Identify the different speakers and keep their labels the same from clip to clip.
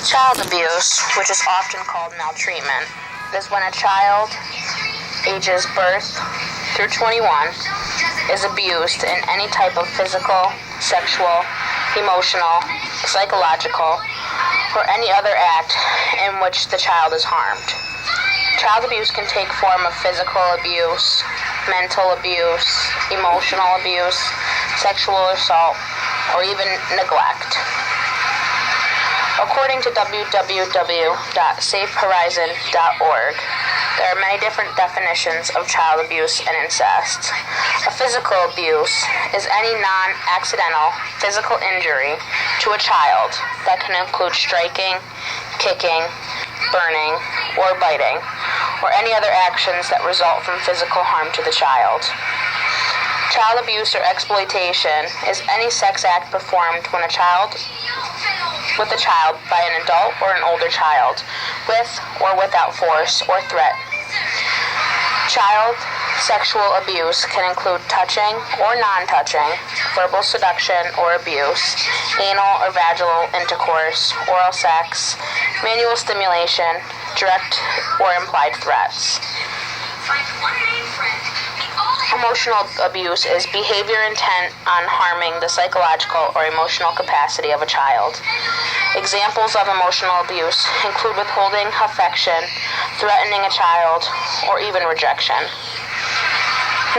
Speaker 1: Child abuse, which is often called maltreatment, is when a child ages birth through 21 is abused in any type of physical, sexual, emotional, psychological, or any other act in which the child is harmed. Child abuse can take form of physical abuse, mental abuse, emotional abuse, sexual assault, or even neglect. According to www.safehorizon.org, there are many different definitions of child abuse and incest. A physical abuse is any non-accidental physical injury to a child that can include striking, kicking, burning, or biting, or any other actions that result from physical harm to the child. Child abuse or exploitation is any sex act performed with a child by an adult or an older child, with or without force or threat. Child sexual abuse can include touching or non-touching, verbal seduction or abuse, anal or vaginal intercourse, oral sex, manual stimulation, direct or implied threats. Emotional abuse is behavior intent on harming the psychological or emotional capacity of a child. Examples of emotional abuse include withholding affection, threatening a child, or even rejection.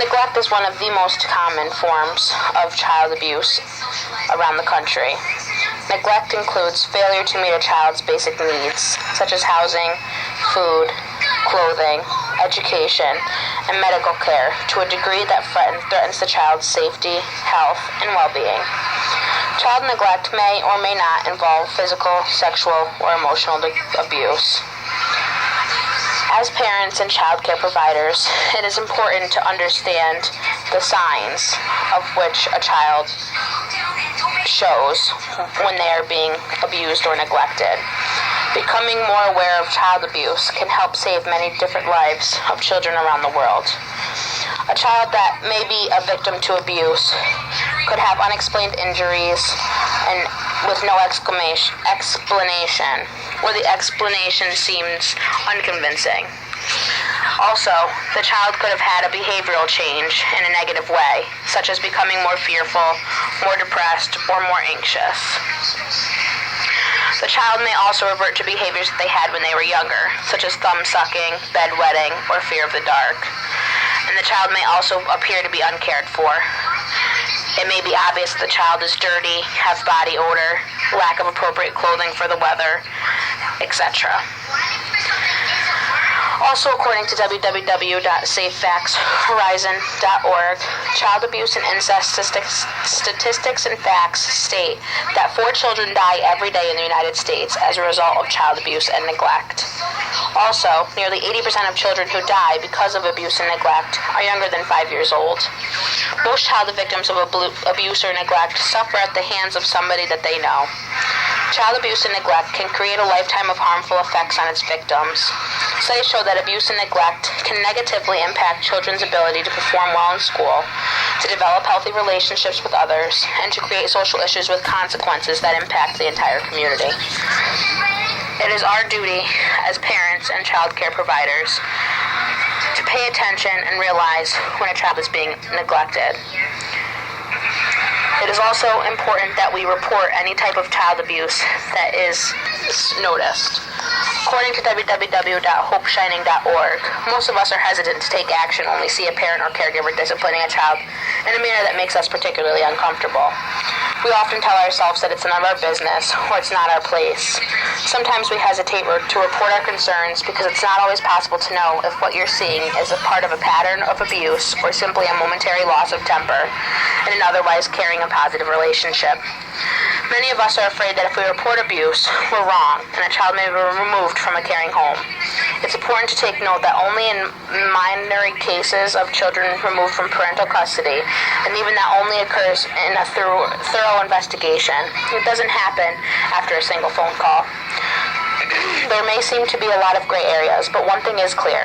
Speaker 1: Neglect is one of the most common forms of child abuse around the country. Neglect includes failure to meet a child's basic needs, such as housing, food, clothing, education, and medical care to a degree that threatens the child's safety, health, and well-being. Child neglect may or may not involve physical, sexual, or emotional abuse. As parents and child care providers, it is important to understand the signs of which a child shows when they are being abused or neglected. Becoming more aware of child abuse can help save many different lives of children around the world. A child that may be a victim to abuse could have unexplained injuries and with no explanation, or the explanation seems unconvincing. Also, the child could have had a behavioral change in a negative way, such as becoming more fearful, more depressed, or more anxious. The child may also revert to behaviors that they had when they were younger, such as thumb-sucking, bedwetting, or fear of the dark. And the child may also appear to be uncared for. It may be obvious that the child is dirty, has body odor, lack of appropriate clothing for the weather, etc. Also, according to www.safehorizon.org, child abuse and incest statistics and facts state that 4 children die every day in the United States as a result of child abuse and neglect. Also, nearly 80% of children who die because of abuse and neglect are younger than 5 years old. Most child victims of abuse or neglect suffer at the hands of somebody that they know. Child abuse and neglect can create a lifetime of harmful effects on its victims. Studies show that abuse and neglect can negatively impact children's ability to perform well in school, to develop healthy relationships with others, and to create social issues with consequences that impact the entire community. It is our duty as parents and child care providers to pay attention and realize when a child is being neglected. It is also important that we report any type of child abuse that is noticed. According to www.hopeshining.org, most of us are hesitant to take action when we see a parent or caregiver disciplining a child in a manner that makes us particularly uncomfortable. We often tell ourselves that it's none of our business or it's not our place. Sometimes we hesitate to report our concerns because it's not always possible to know if what you're seeing is a part of a pattern of abuse or simply a momentary loss of temper in an otherwise caring and positive relationship. Many of us are afraid that if we report abuse, we're wrong, and a child may be removed from a caring home. It's important to take note that only in minor cases of children removed from parental custody, and even that only occurs in a thorough investigation. It doesn't happen after a single phone call. There may seem to be a lot of gray areas, but one thing is clear.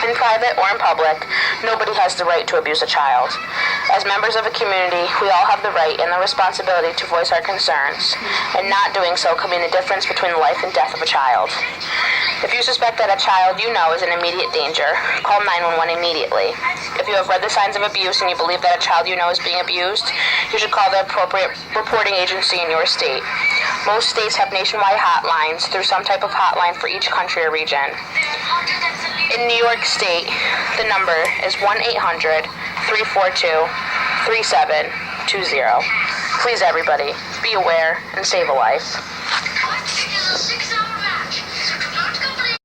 Speaker 1: In private or in public, nobody has the right to abuse a child. As members of a community, we all have the right and the responsibility to voice our concerns, and not doing so could mean the difference between the life and death of a child. If you suspect that a child you know is in immediate danger, call 911 immediately. If you have read the signs of abuse and you believe that a child you know is being abused, you should call the appropriate reporting agency in your state. Most states have nationwide hotlines through some type of hotline for each country or region. In New York State, the number is 1-800-342-3720. Please, everybody, be aware and save a life.